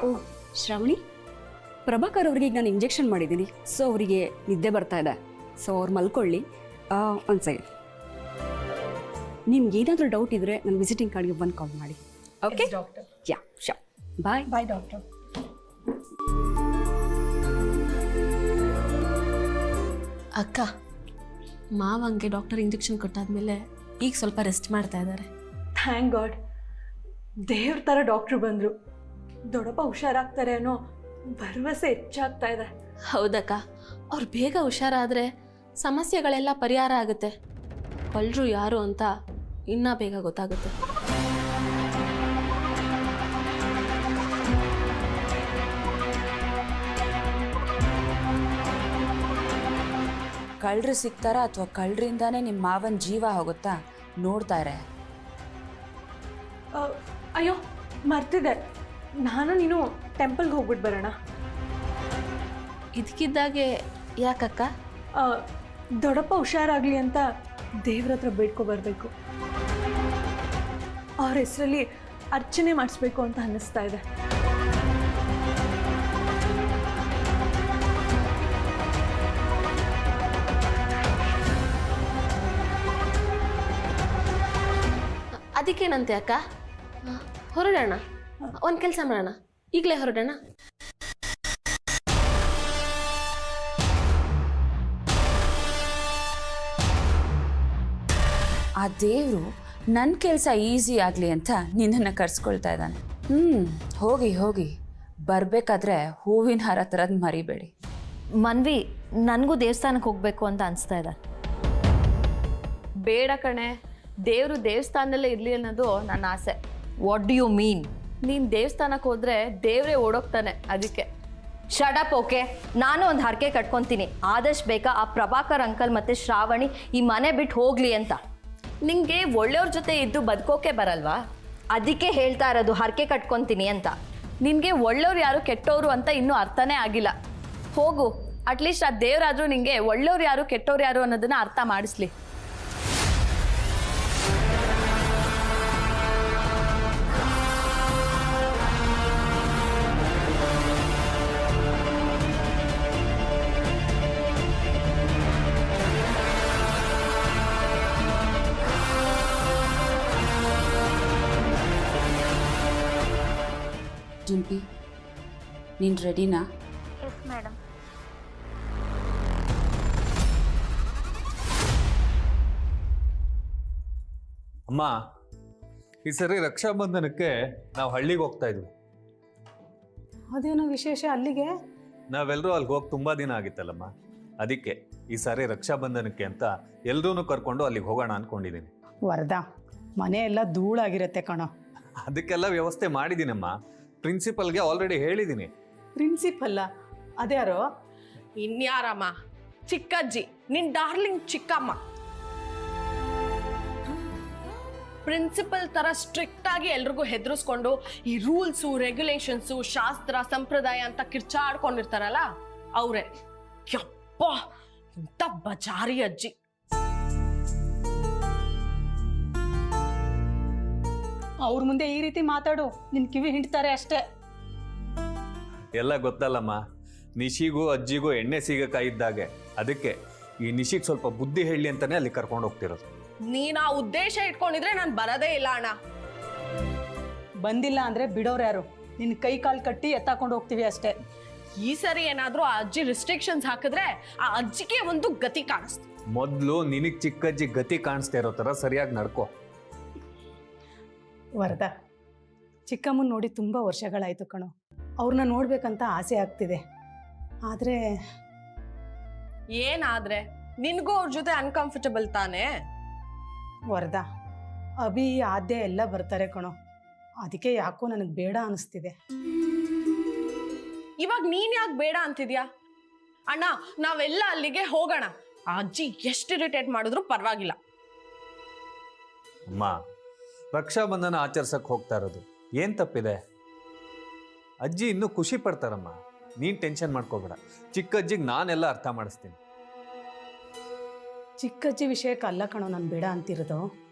ಓಹ್ ಶ್ರಾವಣಿ, ಪ್ರಭಾಕರ್ ಅವರಿಗೆ ಈಗ ನಾನು ಇಂಜೆಕ್ಷನ್ ಮಾಡಿದ್ದೀನಿ, ಸೊ ಅವರಿಗೆ ನಿದ್ದೆ ಬರ್ತಾ ಇದೆ. ಸೊ ಅವ್ರು ಮಲ್ಕೊಳ್ಳಿ. ಒಂದು ಸೆಕೆಂಡ್, ನಿಮ್ಗೆ ಏನಾದರೂ ಡೌಟ್ ಇದ್ದರೆ ನನ್ನ ವಿಸಿಟಿಂಗ್ ಕಾರ್ಡ್ಗೆ ಬಂದು ಕಾಲ್ ಮಾಡಿ. Okay doctor. ಯಾ ಶಾ, ಬಾಯ್ ಬಾಯ್ ಡಾಕ್ಟರ್. ಅಕ್ಕ, ಮಾವಂಗೆ ಡಾಕ್ಟರ್ ಇಂಜೆಕ್ಷನ್ ಕೊಟ್ಟಾದ್ಮೇಲೆ ಈಗ ಸ್ವಲ್ಪ ರೆಸ್ಟ್ ಮಾಡ್ತಾ ಇದ್ದಾರೆ. ಥ್ಯಾಂಕ್ ಗಾಡ್, ದೇವ್ರ ಥರ ಡಾಕ್ಟ್ರು ಬಂದರು. ದೊಡ್ಡಪ್ಪ ಹುಷಾರಾಗ್ತಾರೆ ಅನ್ನೋ ಭರವಸೆ ಹೆಚ್ಚಾಗ್ತಾ ಇದೆ. ಹೌದಕ್ಕ, ಅವ್ರು ಬೇಗ ಹುಷಾರಾದರೆ ಸಮಸ್ಯೆಗಳೆಲ್ಲ ಪರಿಹಾರ ಆಗುತ್ತೆ. ಕಳ್ಳರು ಯಾರು ಅಂತ ಇನ್ನೂ ಬೇಗ ಗೊತ್ತಾಗುತ್ತೆ. ಕಳ್ಳರು ಸಿಗ್ತಾರಾ ಅಥವಾ ಕಳ್ಳರಿಂದಾನೇ ನಿಮ್ಮ ಮಾವನ ಜೀವ ಹೋಗುತ್ತಾ ನೋಡ್ತಾ ಇರೆ. ಅಯ್ಯೋ ಮರ್ತಿದ್ದೆ, ನಾನು ನೀನು ಟೆಂಪಲ್ಗೆ ಹೋಗ್ಬಿಟ್ಟು ಬರೋಣ. ಇದಕ್ಕಿದ್ದಾಗೆ ಯಾಕಕ್ಕ? ದೊಡ್ಡಪ್ಪ ಹುಷಾರಾಗಲಿ ಅಂತ ದೇವ್ರ ಹತ್ರ ಬೇಡ್ಕೊ ಬರಬೇಕು. ಅವ್ರ ಹೆಸರಲ್ಲಿ ಅರ್ಚನೆ ಮಾಡಿಸ್ಬೇಕು ಅಂತ ಅನ್ನಿಸ್ತಾ ಇದೆ. ಅದಕ್ಕೇನಂತೆ ಅಕ್ಕ, ಹೊರಡೋಣ. ಒಂದು ಕೆಲಸ ಮಾಡೋಣ, ಈಗಲೇ ಹೊರಡೋಣ. ಆ ದೇವರು ನನ್ನ ಕೆಲಸ ಈಸಿ ಆಗಲಿ ಅಂತ ನಿನ್ನನ್ನು ಕರ್ಸ್ಕೊಳ್ತಾ ಇದ್ದಾನೆ. ಹೋಗಿ ಹೋಗಿ, ಬರಬೇಕಾದ್ರೆ ಹೂವಿನ ಹಾರ ಥರದ್ದು ಮರಿಬೇಡಿ. ಮನ್ವಿ, ನನಗೂ ದೇವಸ್ಥಾನಕ್ಕೆ ಹೋಗಬೇಕು ಅಂತ ಅನಿಸ್ತಾ ಇದೆ. ಬೇಡ ಕಣೆ, ದೇವರು ದೇವಸ್ಥಾನದಲ್ಲೇ ಇರಲಿ ಅನ್ನೋದು ನನ್ನ ಆಸೆ. What do you mean? ನೀನು ದೇವಸ್ಥಾನಕ್ಕೆ ಹೋದರೆ ದೇವರೇ ಓಡೋಗ್ತಾನೆ, ಅದಕ್ಕೆ. ಶಡಪ್. ಓಕೆ, ನಾನು ಒಂದು ಹರಕೆ ಕಟ್ಕೊತೀನಿ. ಆದಷ್ಟು ಬೇಗ ಆ ಪ್ರಭಾಕರ್ ಅಂಕಲ್ ಮತ್ತು ಶ್ರಾವಣಿ ಈ ಮನೆ ಬಿಟ್ಟು ಹೋಗಲಿ ಅಂತ. ನಿಂಗೆ ಒಳ್ಳೆಯವ್ರ ಜೊತೆ ಇದ್ದು ಬದುಕೋಕೆ ಬರಲ್ವಾ? ಅದಕ್ಕೆ ಹೇಳ್ತಾ ಇರೋದು, ಹರಕೆ ಕಟ್ಕೊತೀನಿ ಅಂತ. ನಿನಗೆ ಒಳ್ಳೆಯವ್ರು ಯಾರು ಕೆಟ್ಟವರು ಅಂತ ಇನ್ನೂ ಅರ್ಥನೇ ಆಗಿಲ್ಲ. ಹೋಗು, ಅಟ್ಲೀಸ್ಟ್ ಆ ದೇವರಾದರೂ ನಿನಗೆ ಒಳ್ಳೆಯವ್ರು ಯಾರು ಕೆಟ್ಟವ್ರು ಯಾರು ಅನ್ನೋದನ್ನು ಅರ್ಥ ಮಾಡಿಸ್ಲಿ. ಡಿಂಪಿ, ನೀನು ರೆಡಿನಾ? Yes madam. ಅಮ್ಮ, ಈ ಸರಿ ರಕ್ಷಾಬಂಧನಕ್ಕೆ ನಾವು ಹಳ್ಳಿಗೆ ಹೋಗ್ತಾ ಇದ್ವಿ. ಅದೇನೋ ವಿಶೇಷ ಅಲ್ಲಿಗೆ? ನಾವೆಲ್ಲರೂ ಅಲ್ಲಿಗೆ ಹೋಗಿ ತುಂಬ ದಿನ ಆಗಿತ್ತಲ್ಲಮ್ಮ, ಅದಕ್ಕೆ ಈ ಸಾರಿ ರಕ್ಷಾಬಂಧನಕ್ಕೆ ಅಂತ ಎಲ್ರೂ ಕರ್ಕೊಂಡು ಅಲ್ಲಿಗೆ ಹೋಗೋಣ ಅಂದ್ಕೊಂಡಿದ್ದೀನಿ. ವರದಾ, ಮನೆ ಎಲ್ಲ ಧೂಳಾಗಿರುತ್ತೆ ಕಣೋ. ಅದಕ್ಕೆಲ್ಲ ವ್ಯವಸ್ಥೆ ಮಾಡಿದ್ದೀನಮ್ಮ. ಪ್ರಿನ್ಸಿಪಲ್ಗೆ ಆಲ್ರೆಡಿ ಹೇಳಿದ್ದೀನಿ. ಪ್ರಿನ್ಸಿಪಲ್ಲ? ಅದ್ಯಾರೋ? ಇನ್ಯಾರಮ್ಮ? ಚಿಕ್ಕಜ್ಜಿ, ನಿನ್ ಡಾರ್ಲಿಂಗ್ ಚಿಕ್ಕಮ್ಮ. ಪ್ರಿನ್ಸಿಪಲ್ ತರ ಸ್ಟ್ರಿಕ್ಟ್ ಆಗಿ ಎಲ್ರಿಗೂ ಹೆದರ್ಸ್ಕೊಂಡು ಈ ರೂಲ್ಸು ರೆಗ್ಯುಲೇಷನ್ಸು ಶಾಸ್ತ್ರ ಸಂಪ್ರದಾಯ ಅಂತ ಕಿರ್ಚಾಡ್ಕೊಂಡಿರ್ತಾರಲ್ಲ ಅವ್ರೆ. ಯಪ್ಪ, ಇಂಥ ಬಜಾರಿ ಅಜ್ಜಿ. ಅವ್ರ ಮುಂದೆ ಈ ರೀತಿ ಮಾತಾಡು, ನಿನ್ ಕಿವಿ ಹಿಂಡ್ತಾರೆ ಅಷ್ಟೇ. ಎಲ್ಲ ಗೊತ್ತಲ್ಲಮ್ಮ, ನಿಶಿಗೂ ಅಜ್ಜಿಗೂ ಎಣ್ಣೆ ಸಿಗಕ್ಕಾಗಿದ್ದಾಗೆ. ಅದಕ್ಕೆ ಈ ನಿಶಿಗೆ ಸ್ವಲ್ಪ ಬುದ್ಧಿ ಹೇಳಿ ಅಂತಾನೆ ಅಲ್ಲಿ ಕರ್ಕೊಂಡು ಹೋಗ್ತಿರೋದು. ನೀನ್ ಆ ಉದ್ದೇಶ ಇಟ್ಕೊಂಡಿದ್ರೆ ನಾನು ಬರೋದೇ ಇಲ್ಲ ಅಣ್ಣ. ಬಂದಿಲ್ಲ ಅಂದ್ರೆ ಬಿಡೋರು ಯಾರು? ನಿನ್ ಕೈ ಕಾಲು ಕಟ್ಟಿ ಎತ್ತಾಕೊಂಡು ಹೋಗ್ತೀವಿ ಅಷ್ಟೇ. ಈ ಸರಿ ಏನಾದ್ರೂ ಆ ಅಜ್ಜಿ ರಿಸ್ಟ್ರಿಕ್ಷನ್ಸ್ ಹಾಕಿದ್ರೆ ಆ ಅಜ್ಜಿಗೆ ಒಂದು ಗತಿ ಕಾಣಿಸ್ತು. ಮೊದಲು ನಿನಗೆ ಚಿಕ್ಕಜ್ಜಿ ಗತಿ ಕಾಣಿಸ್ತಾ ಇರೋ ಥರ ಸರಿಯಾಗಿ ನಡ್ಕೋ. ವರದಾ, ಚಿಕ್ಕಮ್ಮನ ನೋಡಿ ತುಂಬ ವರ್ಷಗಳಾಯಿತು ಕಣೋ. ಅವ್ರನ್ನ ನೋಡ್ಬೇಕಂತ ಆಸೆ ಆಗ್ತಿದೆ. ಆದರೆ ಏನಾದ್ರೆ ನಿನ್ಗೂ ಅವ್ರ ಜೊತೆ ಅನ್ಕಂಫರ್ಟಬಲ್ ತಾನೇ? ವರದಾ, ಅಭಿ ಆದ್ಯ ಎಲ್ಲ ಬರ್ತಾರೆ ಕಣೋ. ಅದಕ್ಕೆ ಯಾಕೋ ನನಗೆ ಬೇಡ ಅನಿಸ್ತಿದೆ. ಇವಾಗ ನೀನ್ ಯಾಕೆ ಬೇಡ ಅಂತಿದ್ಯಾ? ಅಣ್ಣ, ನಾವೆಲ್ಲ ಅಲ್ಲಿಗೆ ಹೋಗೋಣ. ಆ ಅಜ್ಜಿ ಎಷ್ಟು ಇರಿಟೇಟ್ ಮಾಡಿದ್ರು ಪರವಾಗಿಲ್ಲ. ಅಮ್ಮ, ರಕ್ಷಾಬಂಧನ ಆಚರಿಸಕ್ಕೆ ಹೋಗ್ತಾ ಇರೋದು ಏನು ತಪ್ಪಿದೆ? ಅಜ್ಜಿ ಇನ್ನೂ ಖುಷಿ ಪಡ್ತಾರಮ್ಮ. ನೀನು ಟೆನ್ಷನ್ ಮಾಡ್ಕೋಬೇಡ. ಚಿಕ್ಕಜ್ಜಿಗೆ ನಾನೆಲ್ಲ ಅರ್ಥ ಮಾಡಿಸ್ತೀನಿ. ಚಿಕ್ಕಜ್ಜಿ ವಿಷಯಕ್ಕೆ ಅಲ್ಲ ಕಣೋ ನಾನು ಬೇಡ ಅಂತಿರೋದು.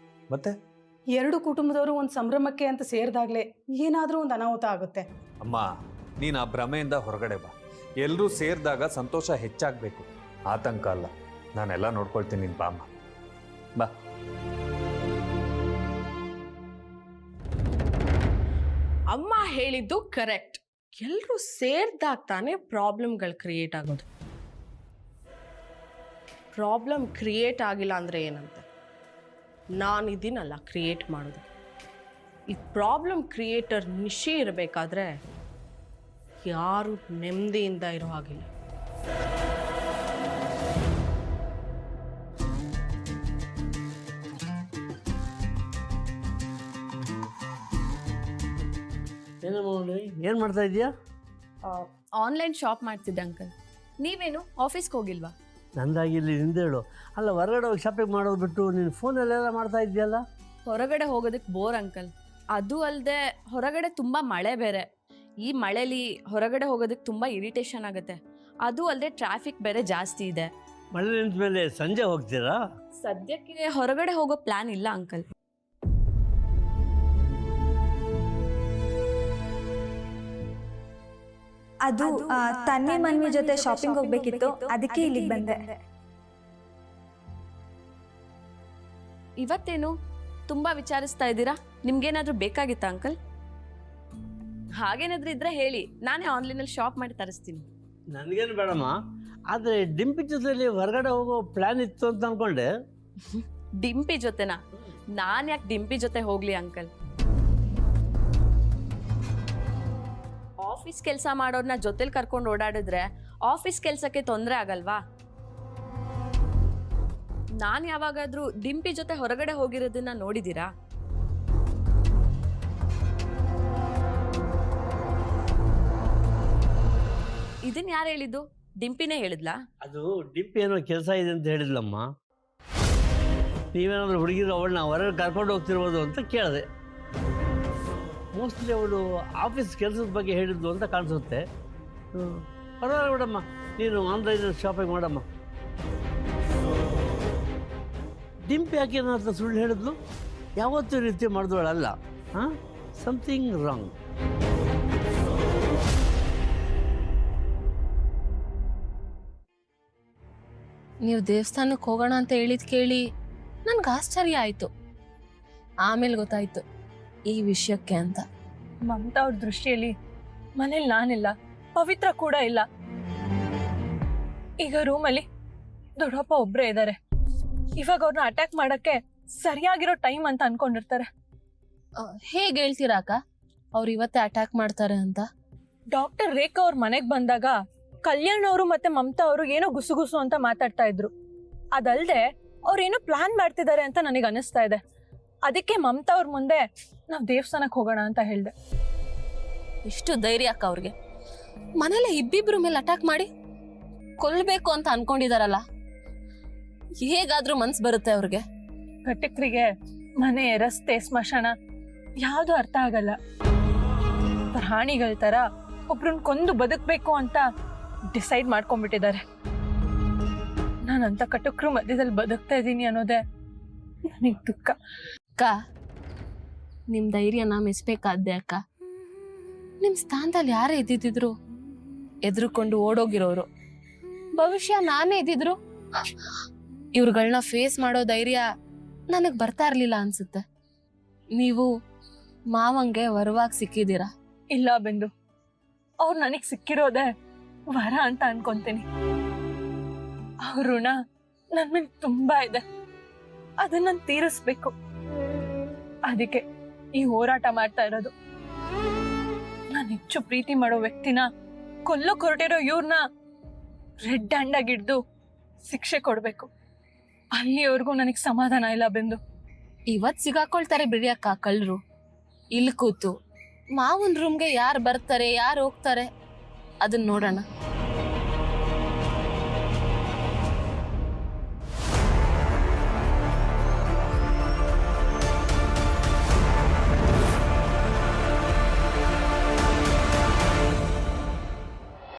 ಮತ್ತೆ ಎರಡು ಕುಟುಂಬದವರು ಒಂದು ಸಂಭ್ರಮಕ್ಕೆ ಅಂತ ಸೇರಿದಾಗಲೇ ಏನಾದರೂ ಒಂದು ಅನಾಹುತ ಆಗುತ್ತೆ. ಅಮ್ಮ, ನೀನು ಆ ಭ್ರಮೆಯಿಂದ ಹೊರಗಡೆ ಬಾ. ಎಲ್ಲರೂ ಸೇರಿದಾಗ ಸಂತೋಷ ಹೆಚ್ಚಾಗಬೇಕು, ಆತಂಕ ಅಲ್ಲ. ನಾನೆಲ್ಲ ನೋಡ್ಕೊಳ್ತೀನಿ, ನೀನು ಬಾಮ್ಮ ಬಾ. ಅಮ್ಮ ಹೇಳಿದ್ದು ಕರೆಕ್ಟ್. ಎಲ್ಲರೂ ಸೇರಿದಾಗ ತಾನೇ ಪ್ರಾಬ್ಲಮ್ಗಳು ಕ್ರಿಯೇಟ್ ಆಗೋದು. ಪ್ರಾಬ್ಲಮ್ ಕ್ರಿಯೇಟ್ ಆಗಿಲ್ಲ ಅಂದರೆ ಏನಂತೆ, ನಾನಿದ್ದೀನಲ್ಲ ಕ್ರಿಯೇಟ್ ಮಾಡೋದು. ಈ ಪ್ರಾಬ್ಲಮ್ ಕ್ರಿಯೇಟರ್ ನಿಶಿ ಇರಬೇಕಾದ್ರೆ ಯಾರು ನೆಮ್ಮದಿಯಿಂದ ಇರೋ ಹಾಗಿಲ್ಲ. ಏನು ಮಾಡ್ತಾ ಇದೀಯಾ? ಆನ್ಲೈನ್ ಶಾಪ್ ಮಾಡ್ತಿದ್ದೆ ಅಂಕಲ್. ನೀವೇನು ಆಫೀಸ್ಗೆ ಹೋಗಿಲ್ವಾ? ನಂದಾಗಿ ಇಲ್ಲಿ ಹಿಂದೇಳು. ಅಲ್ಲ, ಹೊರಗಡೆ ಹೋಗಿ ಶಾಪಿಂಗ್ ಮಾಡೋದು ಬಿಟ್ಟು ನೀನು ಫೋನಲ್ಲೆಲ್ಲ ಮಾಡ್ತಾ ಇದೆಯಲ್ಲ. ಹೊರಗಡೆ ಹೋಗೋದಕ್ಕೆ ಬೋರ್ ಅಂಕಲ್. ಅದು ಅಲ್ಲದೆ ಹೊರಗಡೆ ತುಂಬ ಮಳೆ ಬೇರೆ. ಈ ಮಳೆಲಿ ಹೊರಗಡೆ ಹೋಗೋದಕ್ಕೆ ತುಂಬ ಇರಿಟೇಷನ್ ಆಗುತ್ತೆ. ಅದು ಅಲ್ಲದೆ ಟ್ರಾಫಿಕ್ ಬೇರೆ ಜಾಸ್ತಿ ಇದೆ. ಮಳೆ ನಿಂತ ಮೇಲೆ ಸಂಜೆ ಹೋಗ್ತೀರಾ? ಸದ್ಯಕ್ಕೆ ಹೊರಗಡೆ ಹೋಗೋ ಪ್ಲಾನ್ ಇಲ್ಲ ಅಂಕಲ್. ಅದು ತನ್ವಿ ಮನ್ವಿ ಜೊತೆ ಶಾಪಿಂಗ್ ಹೋಗ್ಬೇಕಿತ್ತು, ಅದಕ್ಕೆ ಇಲ್ಲಿಗೆ ಬಂದೆ. ಇವತ್ತೇನು ತುಂಬ ವಿಚಾರಿಸ್ತಾ ಇದ್ದೀರಾ? ನಿಮ್ಗೇನಾದರೂ ಬೇಕಾಗಿತ್ತಾ ಅಂಕಲ್? ಹಾಗೇನಾದ್ರೂ ಇದ್ರೆ ಹೇಳಿ, ನಾನೇ ಆನ್ಲೈನಲ್ಲಿ ಶಾಪ್ ಮಾಡಿ ತರಿಸ್ತೀನಿ. ನನಗೇನು ಬೇಡಮ್ಮ, ಆದರೆ ಡಿಂಪಿ ಜೊತೆಲಿ ಹೊರಗಡೆ ಹೋಗೋ ಪ್ಲ್ಯಾನ್ ಇತ್ತು ಅಂತ ಅಂದ್ಕೊಂಡೆ. ಡಿಂಪಿ ಜೊತೆನಾ? ನಾನು ಯಾಕೆ ಡಿಂಪಿ ಜೊತೆ ಹೋಗ್ಲಿ ಅಂಕಲ್? ಆಫೀಸ್ ಕೆಲಸ ಮಾಡೋರ್ನ ಜೊತೆಲಿ ಕರ್ಕೊಂಡು ಓಡಾಡಿದ್ರೆ ಆಫೀಸ್ ಕೆಲಸಕ್ಕೆ ತೊಂದರೆ ಆಗಲ್ವಾ? ನಾನು ಯಾವಾಗಾದ್ರೂ ಡಿಂಪಿ ಜೊತೆ ಹೊರಗಡೆ ಹೋಗಿರೋದನ್ನ ನೋಡಿದ್ದೀರಾ? ಇದನ್ನ ಯಾರು ಹೇಳಿದ್ದು? ಡಿಂಪಿನೇ ಹೇಳಿದ್ಲಾ? ಅದು ಡಿಂಪಿ ಏನೋ ಕೆಲಸ ಇದೆ ಅಂತ ಹೇಳಿದ್ಲಮ್ಮ. ನೀವೇನಾದ್ರೂ ಹುಡುಗಿರು ಅವಳನ್ನ ಹೊರಗೆ ಕರ್ಕೊಂಡು ಹೋಗ್ತಿರ್ಬೋದು ಅಂತ ಕೇಳಿದೆ. ಮೋಸ್ಟ್ಲಿ ಅವಳು ಆಫೀಸ್ ಕೆಲಸದ ಬಗ್ಗೆ ಹೇಳಿದ್ಲು ಅಂತ ಕಾಣಿಸುತ್ತೆ. ಪರವಾಗಿಲ್ಲ ಬಿಡಮ್ಮ, ನೀನು ಆನ್ಲೈನಲ್ಲಿ ಶಾಪಿಂಗ್ ಮಾಡಮ್ಮ. ಡಿಂಪಿ ಯಾಕೆ ಏನಾದ್ರು ಸುಳ್ಳು ಹೇಳಿದ್ಲು? ಯಾವತ್ತೂ ರೀತಿ ಮಾಡಿದವಳಲ್ಲ. ಹಾಂ, ಸಮಥಿಂಗ್ ರಾಂಗ್. ನೀವು ದೇವಸ್ಥಾನಕ್ಕೆ ಹೋಗೋಣ ಅಂತ ಹೇಳಿದ್ ಕೇಳಿ ನನ್ಗೆ ಆಶ್ಚರ್ಯ ಆಯಿತು. ಆಮೇಲೆ ಗೊತ್ತಾಯ್ತು ಈ ವಿಷಯಕ್ಕೆ ಅಂತ. ಮಮತಾ ಅವ್ರ ದೃಷ್ಟಿಯಲ್ಲಿ ಮನೇಲಿ ನಾನಿಲ್ಲ, ಪವಿತ್ರ ಕೂಡ ಇಲ್ಲ. ಈಗ ರೂಮಲ್ಲಿ ದೊಡ್ಡಪ್ಪ ಒಬ್ಬರೇ ಇದ್ದಾರೆ. ಇವಾಗ ಅವ್ರನ್ನ ಅಟ್ಯಾಕ್ ಮಾಡಕ್ಕೆ ಸರಿಯಾಗಿರೋ ಟೈಮ್ ಅಂತ ಅನ್ಕೊಂಡಿರ್ತಾರೆ. ಹೇಗೆ ಹೇಳ್ತೀರಾಕ ಅವ್ರು ಇವತ್ತೇ ಅಟ್ಯಾಕ್ ಮಾಡ್ತಾರೆ ಅಂತ? ಡಾಕ್ಟರ್ ರೇಖಾ ಅವ್ರ ಮನೆಗೆ ಬಂದಾಗ ಕಲ್ಯಾಣ್ ಅವರು ಮತ್ತೆ ಮಮತಾ ಅವರು ಏನೋ ಗುಸುಗುಸು ಅಂತ ಮಾತಾಡ್ತಾ ಇದ್ರು. ಅದಲ್ದೆ ಅವ್ರೇನೋ ಪ್ಲಾನ್ ಮಾಡ್ತಿದ್ದಾರೆ ಅಂತ ನನಗೆ ಅನಿಸ್ತಾ ಇದೆ. ಅದಕ್ಕೆ ಮಮತಾ ಅವ್ರ ಮುಂದೆ ನಾವು ದೇವಸ್ಥಾನಕ್ಕೆ ಹೋಗೋಣ ಅಂತ ಹೇಳಿದೆ. ಎಷ್ಟು ಧೈರ್ಯ ಅಕ್ಕ ಅವ್ರಿಗೆ! ಮನೇಲೆ ಇಬ್ಬಿಬ್ರು ಮೇಲೆ ಅಟ್ಯಾಕ್ ಮಾಡಿ ಕೊಲ್ಬೇಕು ಅಂತ ಅನ್ಕೊಂಡಿದಾರಲ್ಲ, ಹೇಗಾದ್ರೂ ಮನ್ಸು ಬರುತ್ತೆ ಅವ್ರಿಗೆ? ಘಟಕರಿಗೆ ಮನೆ, ರಸ್ತೆ, ಸ್ಮಶಾನ ಯಾವುದು ಅರ್ಥ ಆಗಲ್ಲ. ಪ್ರಾಣಿಗಳ ತರ ಒಬ್ರನ್ನ ಕೊಂದು ಬದುಕಬೇಕು ಅಂತ ಡಿಸೈಡ್ ಮಾಡ್ಕೊಂಡ್ಬಿಟ್ಟಿದ್ದಾರೆ. ನಾನಂತ ಕಟುಕರು ಮಧ್ಯದಲ್ಲಿ ಬದುಕ್ತಾ ಇದ್ದೀನಿ ಅನ್ನೋದೇ ನನಗೆ ದುಃಖ. ಅಕ್ಕ, ನಿಮ್ ಧೈರ್ಯನ ಮೆಚ್ಬೇಕಾದ್ದೆ ಅಕ್ಕ. ನಿಮ್ ಸ್ಥಾನದಲ್ಲಿ ಯಾರೇ ಇದ್ದಿದ್ರು ಎದುರುಕೊಂಡು ಓಡೋಗಿರೋರು. ಭವಿಷ್ಯ ನಾನೇ ಇದ್ದಿದ್ರು ಇವ್ರುಗಳನ್ನ ಫೇಸ್ ಮಾಡೋ ಧೈರ್ಯ ನನಗ್ ಬರ್ತಾ ಇರ್ಲಿಲ್ಲ ಅನ್ಸುತ್ತೆ. ನೀವು ಮಾವಂಗೆ ವರವಾಗಿ ಸಿಕ್ಕಿದ್ದೀರಾ. ಇಲ್ಲ ಬಿಂದು, ಅವ್ರು ನನಗೆ ಸಿಕ್ಕಿರೋದೆ ವರ ಅಂತ ಅನ್ಕೊಂತೀನಿ. ಅವ್ರ ಋಣ ನನ್ನ ಮೇಲೆ ತುಂಬಾ ಇದೆ, ಅದನ್ನ ನಾನು ತೀರಿಸ್ಬೇಕು. ಅದಕ್ಕೆ ಈ ಹೋರಾಟ ಮಾಡ್ತಾ ಇರೋದು. ನಾನು ಹೆಚ್ಚು ಪ್ರೀತಿ ಮಾಡೋ ವ್ಯಕ್ತಿನ ಕೊಲ್ಲೋಕ್ ಹೊರಟಿರೋ ಇವ್ರನ್ನ ರೆಡ್ ಹ್ಯಾಂಡ್ ಆಗಿ ಹಿಡ್ದು ಶಿಕ್ಷೆ ಕೊಡ್ಬೇಕು. ಅಲ್ಲಿವರೆಗೂ ನನಗೆ ಸಮಾಧಾನ ಇಲ್ಲ ಬಿಂದು. ಇವತ್ ಸಿಗಾಕೊಳ್ತಾರೆ ಬಿಡಿ ಅಕ್ಕ ಕಳ್ರು. ಇಲ್ಲಿ ಕೂತು ಮಾವನ್ ರೂಮ್ಗೆ ಯಾರು ಬರ್ತಾರೆ ಯಾರು ಹೋಗ್ತಾರೆ ಅದನ್ನ ನೋಡೋಣ.